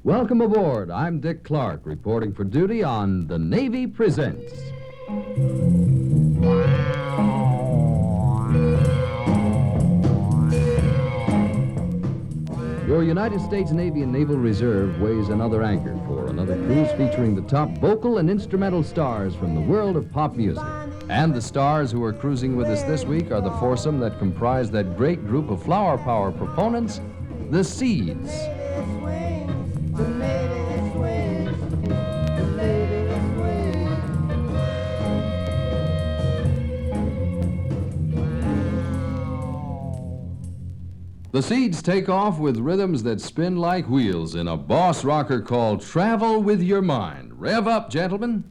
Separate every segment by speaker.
Speaker 1: Welcome aboard. I'm Dick Clark, reporting for duty on The Navy Presents. Your United States Navy and Naval Reserve weighs another anchor for another cruise featuring the top vocal and instrumental stars from the world of pop music. And the stars who are cruising with us this week are the foursome that comprise that great group of flower power proponents, the Seeds. The Seeds take off with rhythms that spin like wheels in a boss rocker called Travel With Your Mind. Rev up, gentlemen.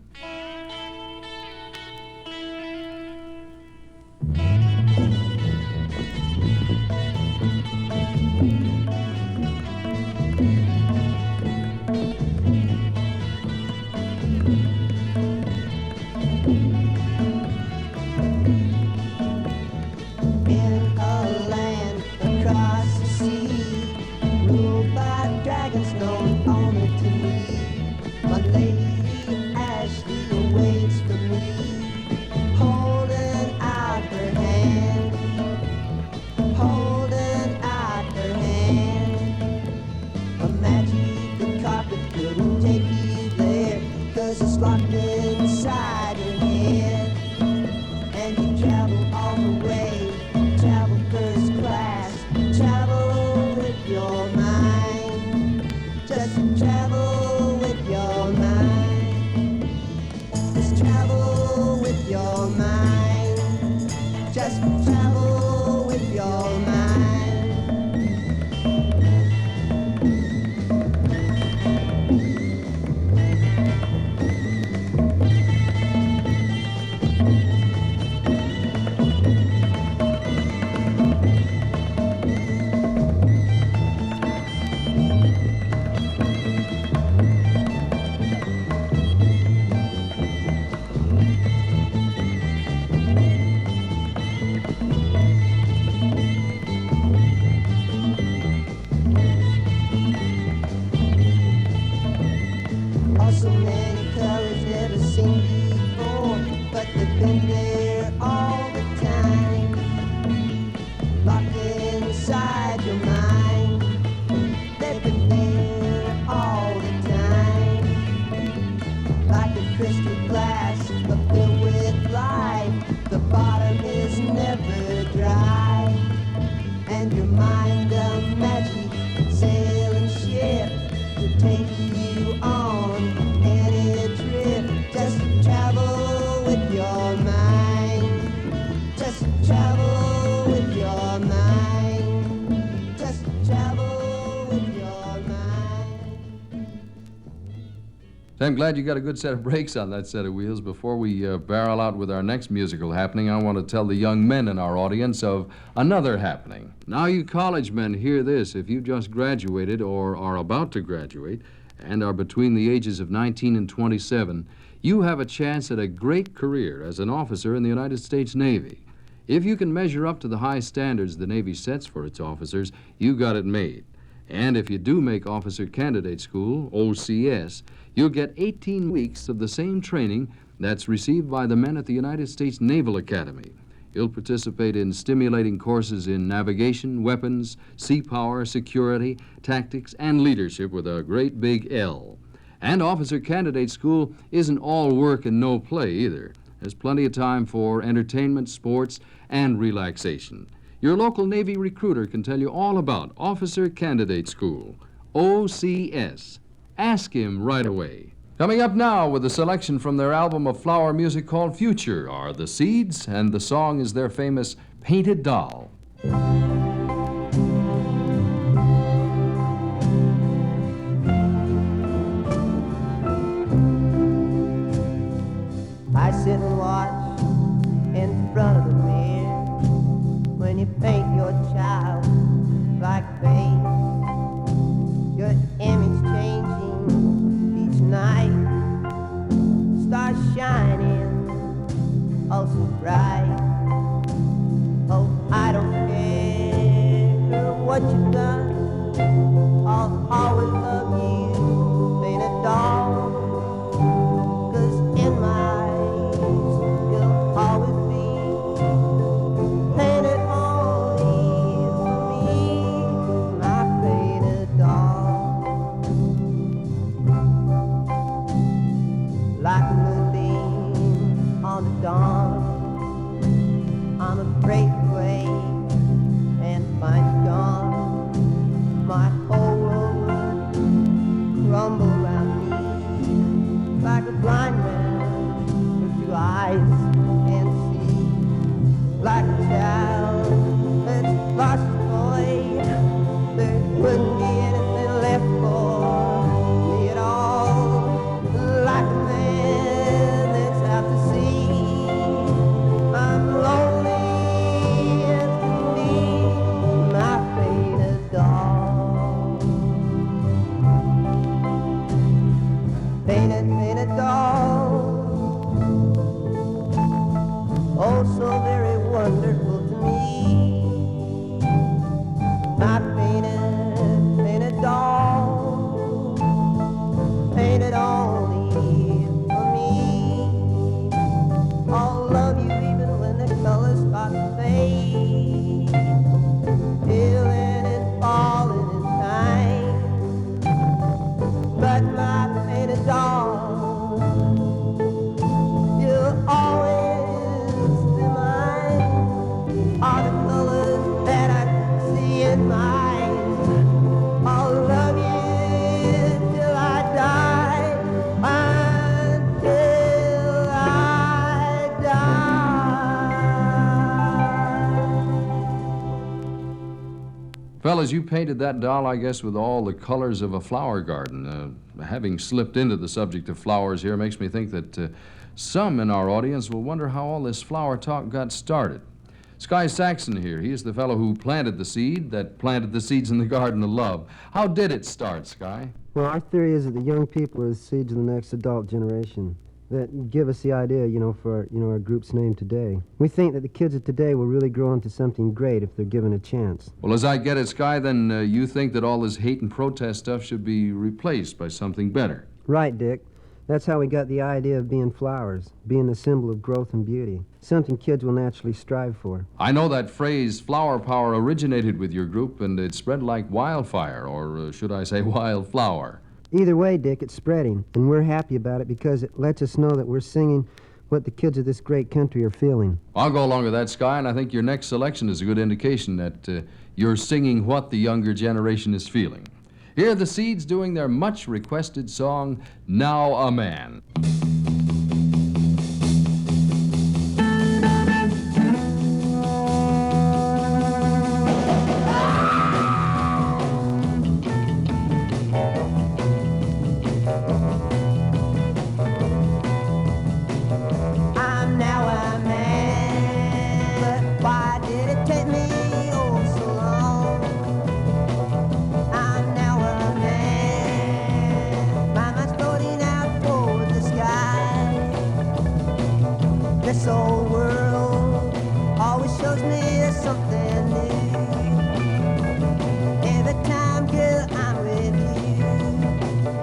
Speaker 1: I'm glad you got a good set of brakes on that set of wheels. Before we barrel out with our next musical happening, I want to tell the young men in our audience of another happening. Now, you college men, hear this. If you just graduated or are about to graduate and are between the ages of 19 and 27, you have a chance at a great career as an officer in the United States Navy. If you can measure up to the high standards the Navy sets for its officers, you got it made. And if you do make Officer Candidate School, OCS, you'll get 18 weeks of the same training that's received by the men at the United States Naval Academy. You'll participate in stimulating courses in navigation, weapons, sea power, security, tactics, and leadership with a great big L. And Officer Candidate School isn't all work and no play either. There's plenty of time for entertainment, sports, and relaxation. Your local Navy recruiter can tell you all about Officer Candidate School, OCS. Ask him right away. Coming up now with a selection from their album of flower music called Future are the Seeds, and the song is their famous Painted Doll.
Speaker 2: I sit and watch in front of the mirror when you paint your child like paint. Your image changing each night, stars shining oh so bright. Oh, I don't care
Speaker 1: Fellas, you painted that doll, I guess, with all the colors of a flower garden. Having slipped into the subject of flowers here makes me think that some in our audience will wonder how all this flower talk got started. Sky Saxon here, he is the fellow who planted the seed that planted the seeds in the garden of love. How did it start, Sky?
Speaker 3: Well, our theory is that the young people are the seeds of the next adult generation that give us the idea, for our group's name today. We think that the kids of today will really grow into something great if they're given a chance.
Speaker 1: Well, as I get it, Sky, then you think that all this hate and protest stuff should be replaced by something better.
Speaker 3: Right, Dick. That's how we got the idea of being flowers, being the symbol of growth and beauty, something kids will naturally strive for.
Speaker 1: I know that phrase, flower power, originated with your group, and it spread like wildfire, or should I say wildflower.
Speaker 3: Either way, Dick, it's spreading, and we're happy about it because it lets us know that we're singing what the kids of this great country are feeling.
Speaker 1: I'll go along with that, Sky, and I think your next selection is a good indication that you're singing what the younger generation is feeling. Here are the Seeds doing their much-requested song, Now a Man.
Speaker 2: I'm now a man, but why did it take me oh so long? I'm now a man, my mind's floating out toward the sky. This old world always shows me something new. Every time, girl, I'm with you.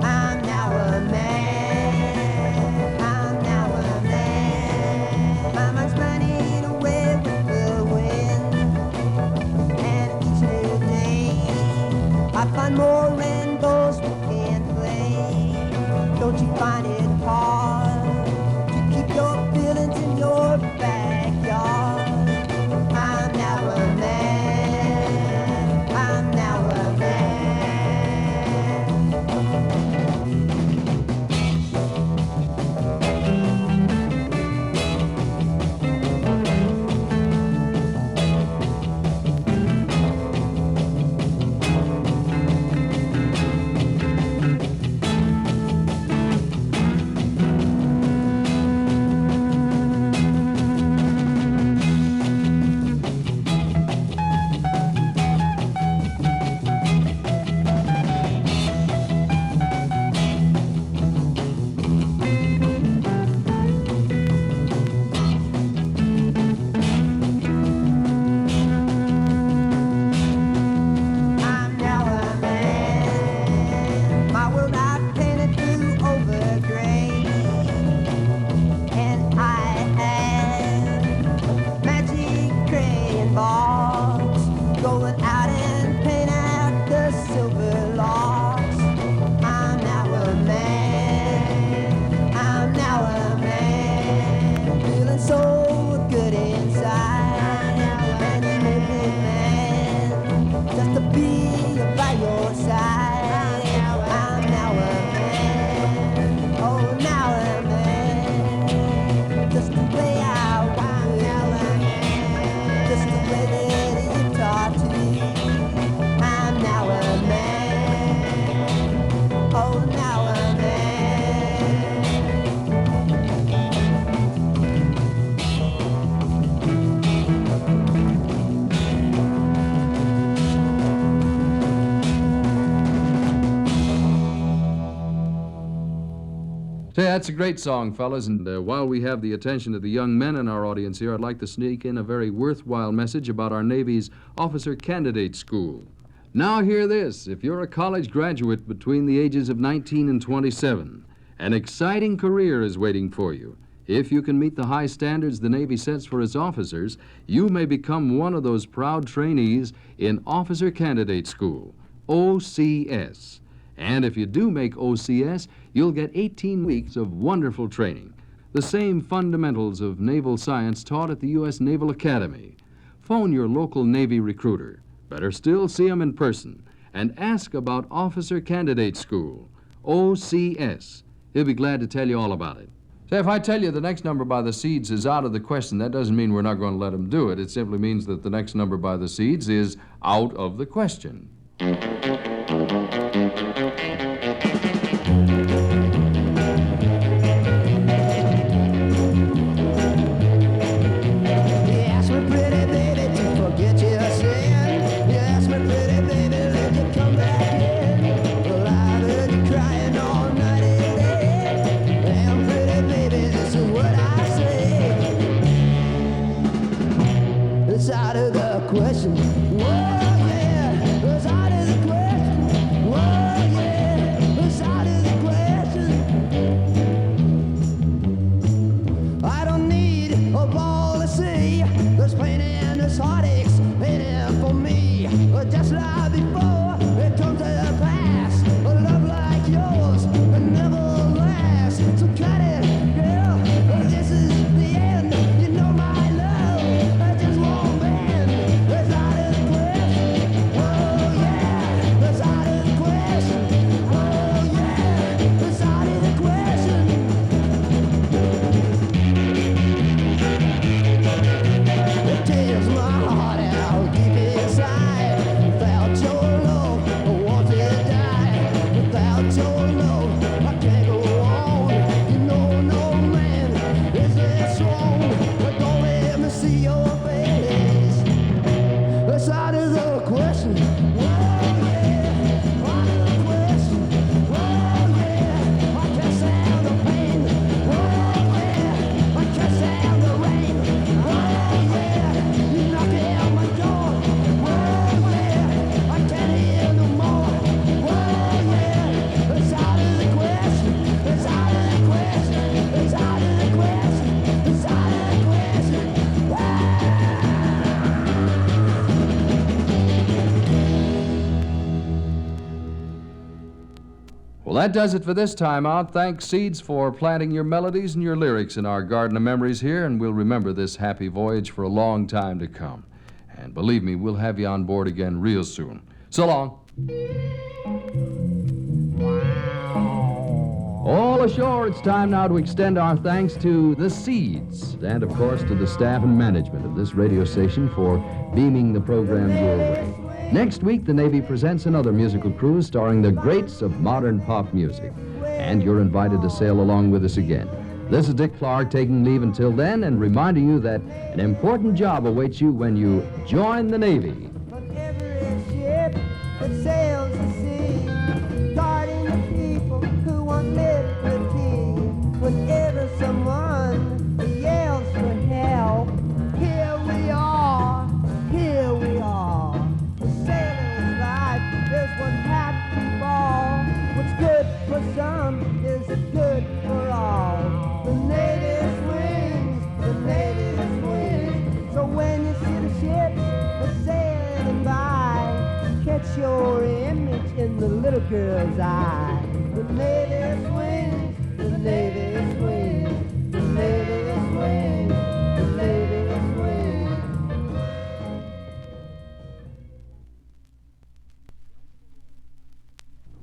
Speaker 2: I'm now a man. I'm now a man. My mind's running away with the wind. And each new day, I find more rainbows we can play. Don't you find it hard to keep your feelings in your backyard? I'm now a man. I'm now a man. I'm now a man. My world I've painted blue over gray, and I have magic crayon balls going out and paint out the silver locks. I'm now a man. I'm now a man, feeling so good inside, and you make me mad just to be by your side. I'm now a man. Oh, now a man. Just the way I want it. Just the way that you talk to me. I'm now a man. Oh, now a man.
Speaker 1: Say, that's a great song, fellas, and while we have the attention of the young men in our audience here, I'd like to sneak in a very worthwhile message about our Navy's Officer Candidate School. Now hear this, if you're a college graduate between the ages of 19 and 27, an exciting career is waiting for you. If you can meet the high standards the Navy sets for its officers, you may become one of those proud trainees in Officer Candidate School, OCS. And if you do make OCS, you'll get 18 weeks of wonderful training. The same fundamentals of naval science taught at the U.S. Naval Academy. Phone your local Navy recruiter. Better still, see him in person. And ask about Officer Candidate School, OCS. He'll be glad to tell you all about it. Say, if I tell you the next number by the Seeds is out of the question, that doesn't mean we're not going to let them do it. It simply means that the next number by the Seeds is out of the question.
Speaker 2: It's out of the question. Whoa, yeah, it's out of the question. Whoa, yeah, it's out of the question. I don't need a policy. There's pain and there's heartaches in it for me. Just like before, it comes to pass. A love like yours will never last. So cut it, girl. This is the end. You know my love. I just won't bend. It's out of the question. Oh yeah, it's out of the question. Oh yeah, it's out of the question. It tears my heart out deep inside. Without your love, I want to die. Without your love, I can't go on. You know no man is that strong. But don't let me see your face. It's out of the question. Whoa, yeah, out of the question. Whoa, yeah, I can't stand the pain. Whoa, yeah, I can't stand the rain. Whoa, yeah, you knocking on my door. Whoa, yeah, I can't hear no more. Whoa, yeah, it's out of the question. It's out of the question. It's out of the question. It's out of the question.
Speaker 1: Well, that does it for this time out. Thanks, Seeds, for planting your melodies and your lyrics in our garden of memories here, and we'll remember this happy voyage for a long time to come. And believe me, we'll have you on board again real soon. So long. All ashore, it's time now to extend our thanks to the Seeds, and of course to the staff and management of this radio station for beaming the program your way. Next week, the Navy presents another musical cruise starring the greats of modern pop music, and you're invited to sail along with us again. This is Dick Clark taking leave until then and reminding you that an important job awaits you when you join the Navy.
Speaker 2: On every ship that sails the sea, guarding the people who want liberty. Whenever someone yells for help, here we are, here we are. The sailor's life is one happy ball. What's good for some is good for all. The Navy swings, the Navy swings. So when you see the ships sailing by, catch your image in the little girl's eye. The Navy swings, the Navy swings, the Navy swings, the Navy swings.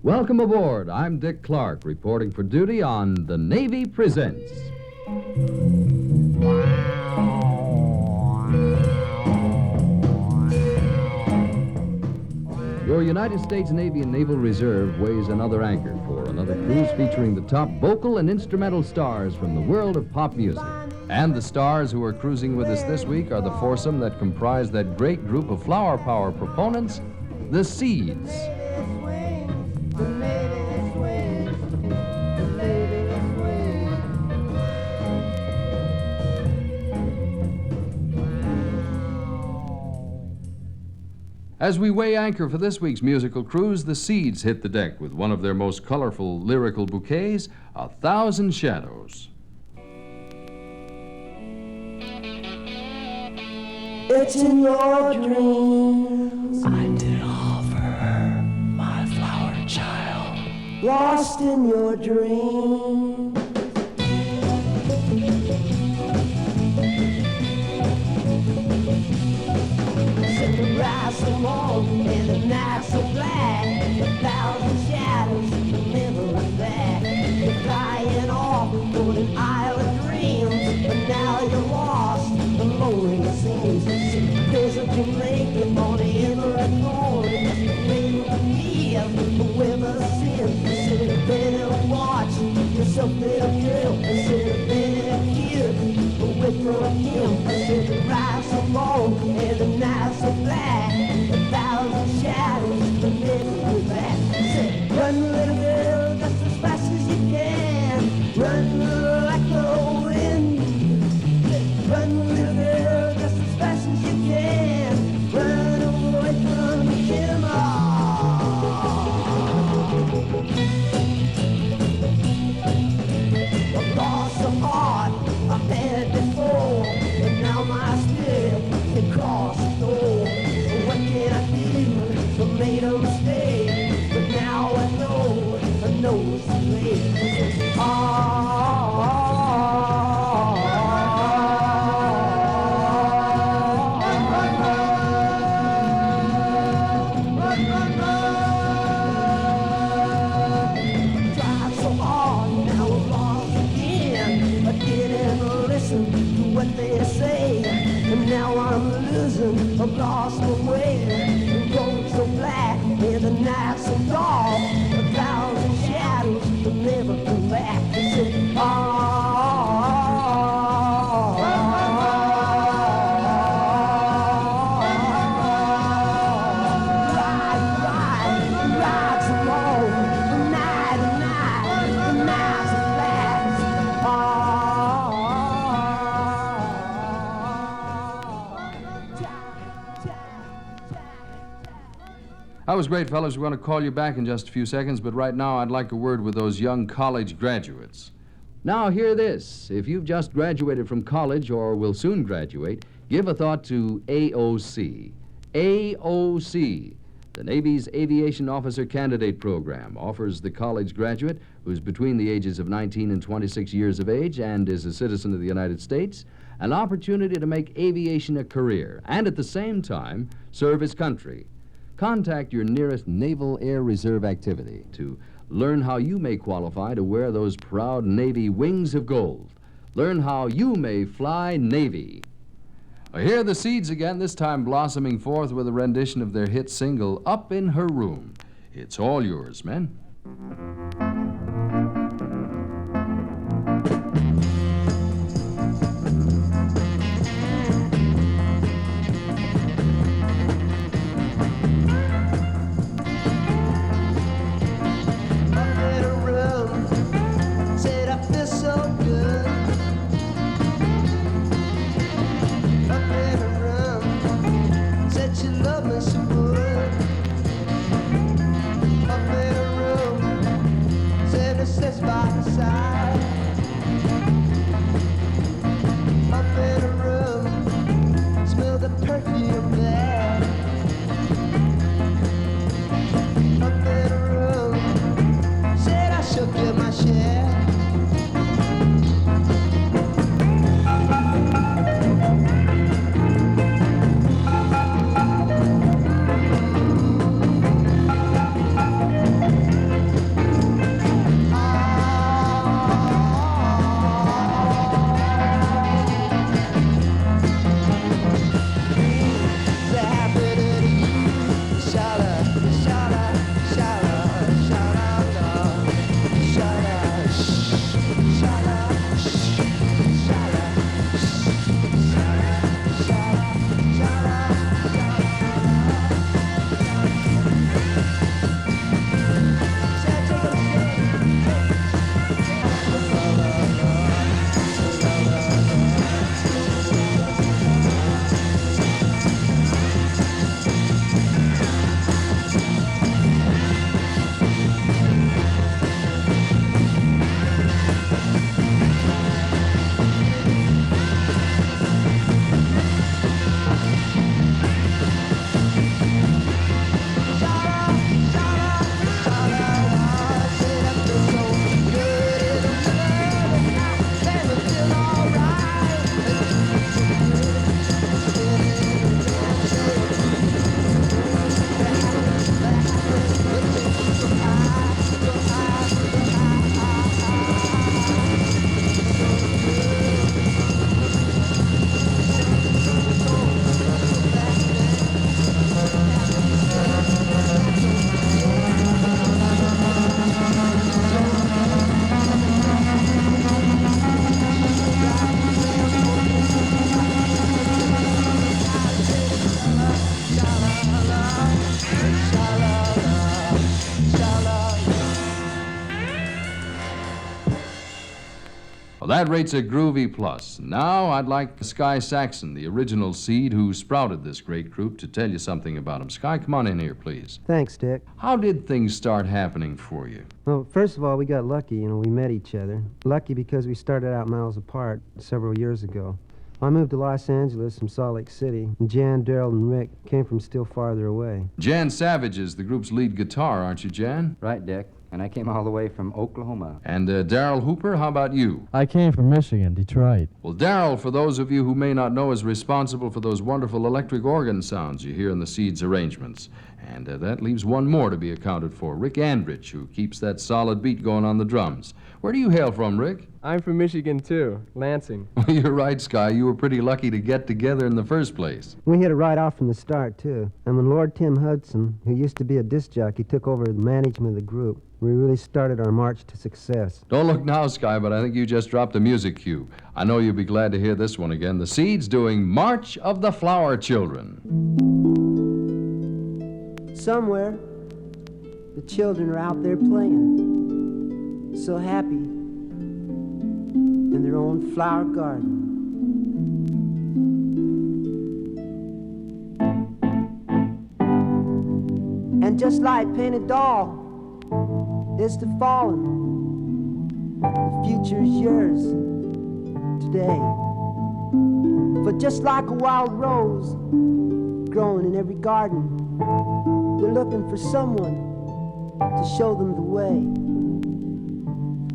Speaker 1: Welcome aboard. I'm Dick Clark, reporting for duty on The Navy Presents. Your United States Navy and Naval Reserve weighs another anchor for another cruise featuring the top vocal and instrumental stars from the world of pop music. And the stars who are cruising with us this week are the foursome that comprise that great group of flower power proponents, the Seeds.
Speaker 2: The Navy swings, the Navy swings.
Speaker 1: As we weigh anchor for this week's musical cruise, the Seeds hit the deck with one of their most colorful lyrical bouquets, 1,000 Shadows.
Speaker 2: It's in your dreams,
Speaker 4: I did offer her my flower child.
Speaker 2: lost in your dreams. Set the grass so long and the night so black, 1,000 shadows never look back. You're flying off on an island. for him. Said the rise so long and the night so black, 1,000 shadows but never go back. Said run little girl just as fast as you can, run like the wind. Said run little girl just as fast as you can, run away from him. I've lost some heart I've had before, and now my spirit can cross the door. What can I do? I made a mistake, but now I know it's too late. Tried so hard, now I'm lost again. I didn't listen to what they say, and now I'm losing. I've lost my way. The road's so black and the night's so dark. 1,000 shadows will never come back. They say, ride so long, the night and night, the night's so
Speaker 1: That was great, fellas. We're going to call you back in just a few seconds, but right now I'd like a word with those young college graduates. Now, hear this. If you've just graduated from college or will soon graduate, give a thought to AOC. AOC, the Navy's Aviation Officer Candidate Program, offers the college graduate who's between the ages of 19 and 26 years of age and is a citizen of the United States an opportunity to make aviation a career and at the same time serve his country. Contact your nearest Naval Air Reserve activity to learn how you may qualify to wear those proud Navy wings of gold. Learn how you may fly Navy. Here are the Seeds again, this time blossoming forth with a rendition of their hit single, Up in Her Room. It's all yours, men. Well, that rates a groovy plus. Now I'd like Sky Saxon, the original seed who sprouted this great group, to tell you something about him. Sky, come on in here, please.
Speaker 3: Thanks, Dick.
Speaker 1: How did things start happening for you?
Speaker 3: Well, first of all, we got lucky. We met each other. Lucky because we started out miles apart several years ago. I moved to Los Angeles from Salt Lake City, and Jan, Daryl, and Rick came from still farther away.
Speaker 1: Jan Savage is the group's lead guitar, aren't you, Jan?
Speaker 5: Right, Dick. And I came all the way from Oklahoma.
Speaker 1: And Daryl Hooper, how about you?
Speaker 6: I came from Michigan, Detroit.
Speaker 1: Well, Daryl, for those of you who may not know, is responsible for those wonderful electric organ sounds you hear in the Seeds arrangements. And that leaves one more to be accounted for, Rick Andrich, who keeps that solid beat going on the drums. Where do you hail from, Rick?
Speaker 7: I'm from Michigan, too. Lansing.
Speaker 1: You're right, Sky. You were pretty lucky to get together in the first place.
Speaker 3: We hit it right off from the start, too. And when Lord Tim Hudson, who used to be a disc jockey, took over the management of the group, we really started our march to success.
Speaker 1: Don't look now, Sky, but I think you just dropped a music cue. I know you'll be glad to hear this one again. The Seeds doing March of the Flower Children.
Speaker 2: Somewhere, the children are out there playing, so happy in their own flower garden. And just like painted doll is to fallen, the future is yours today. For just like a wild rose growing in every garden, they're looking for someone to show them the way.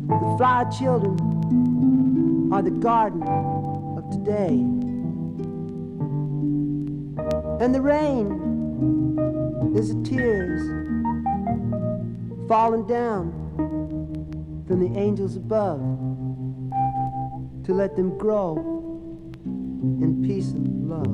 Speaker 2: The flower children are the garden of today. And the rain is the tears falling down from the angels above to let them grow in peace and love.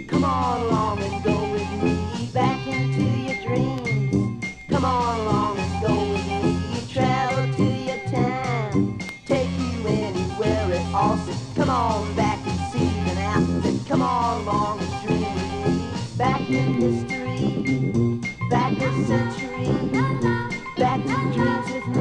Speaker 2: Come on along and go with me back into your dreams. Come on along and go with me, travel to your time. Take you anywhere it all says. Come on back and see the now. Come on along and dream with me. Back in history, back a century, back to dreams with me.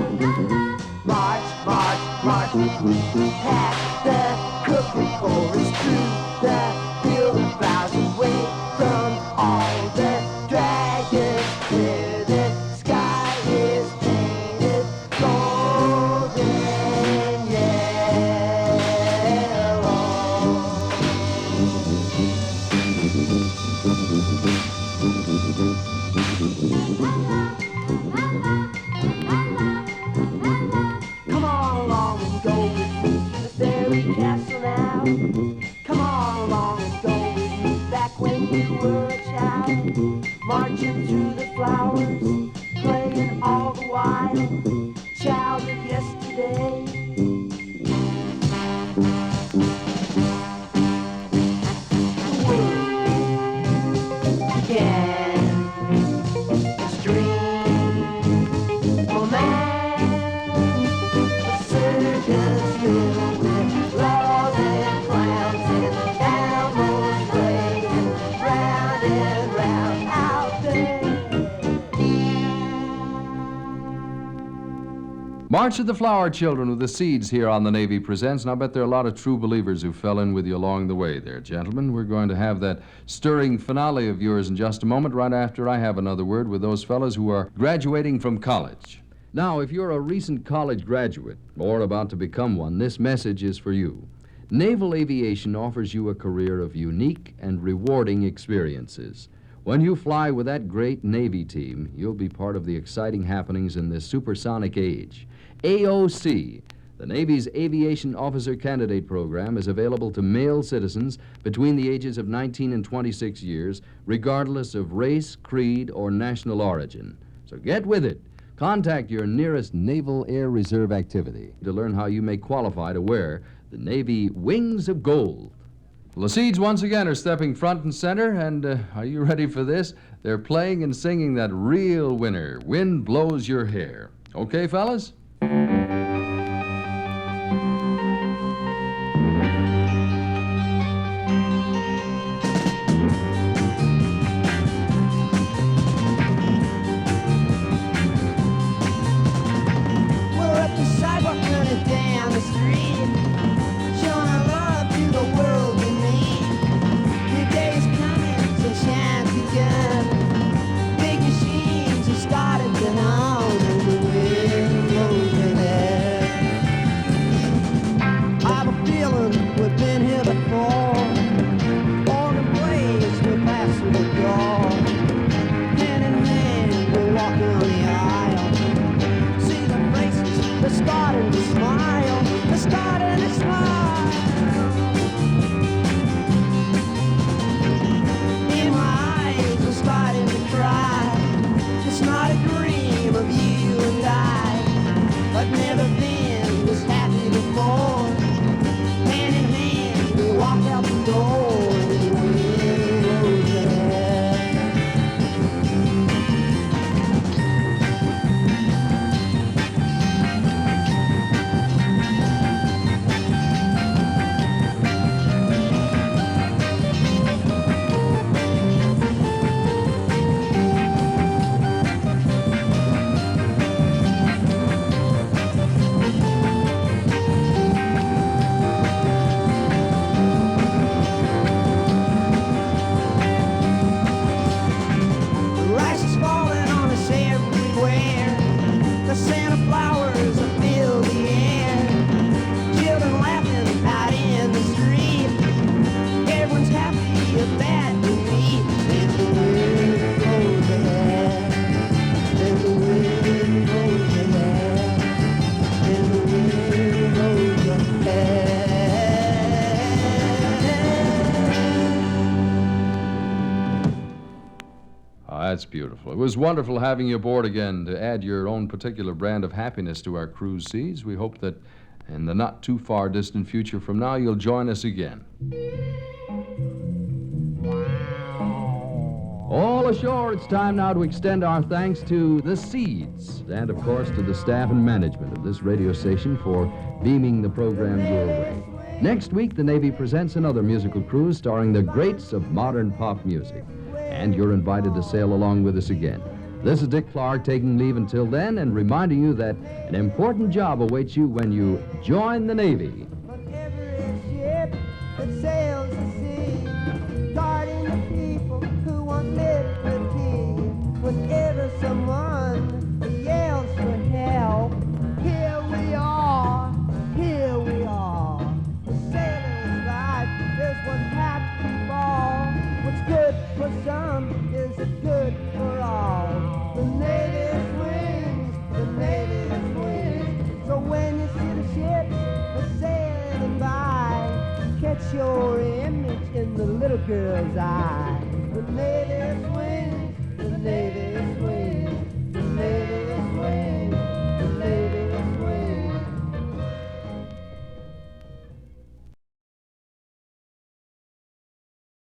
Speaker 2: March, march, march with me. Pack the crooked forest through the field of flowers away from all the dragons. Where the sky is painted golden Come on along and go with me to the fairy castle now. Come on along and go with me back when you were a child, marching through the flowers, playing all the while, child of yesterday. The world began its dream for man, a circus filled with laws and clowns and animals playing round and round out there.
Speaker 1: March of the Flower Children with the Seeds here on the Navy Presents, and I bet there are a lot of true believers who fell in with you along the way there, gentlemen. We're going to have that stirring finale of yours in just a moment, right after I have another word with those fellas who are graduating from college. Now, if you're a recent college graduate or about to become one, this message is for you. Naval aviation offers you a career of unique and rewarding experiences. When you fly with that great Navy team, you'll be part of the exciting happenings in this supersonic age. AOC, the Navy's Aviation Officer Candidate Program, is available to male citizens between the ages of 19 and 26 years, regardless of race, creed, or national origin. So get with it. Contact your nearest Naval Air Reserve activity to learn how you may qualify to wear the Navy Wings of Gold. Well, the Seeds once again are stepping front and center, and are you ready for this? They're playing and singing that real winner, Wind Blows Your Hair. Okay, fellas? That's beautiful. It was wonderful having you aboard again to add your own particular brand of happiness to our cruise seas. We hope that in the not too far distant future from now, you'll join us again. All ashore, it's time now to extend our thanks to the Seeds and, of course, to the staff and management of this radio station for beaming the program your way. Next week, the Navy presents another musical cruise starring the greats of modern pop music. And you're invited to sail along with us again. This is Dick Clark taking leave until then and reminding you that an important job awaits you when you join the Navy.
Speaker 2: On every ship that sails the sea, guarding the people who want liberty. Whenever someone yells for help, here we are, here we are. The sailor's life, there's one happy ball. What's good for some is good for all. The Navy's wings, the Navy's wings. So when you see the ships sailing by, catch your image in the little girl's eye. The Navy's wings.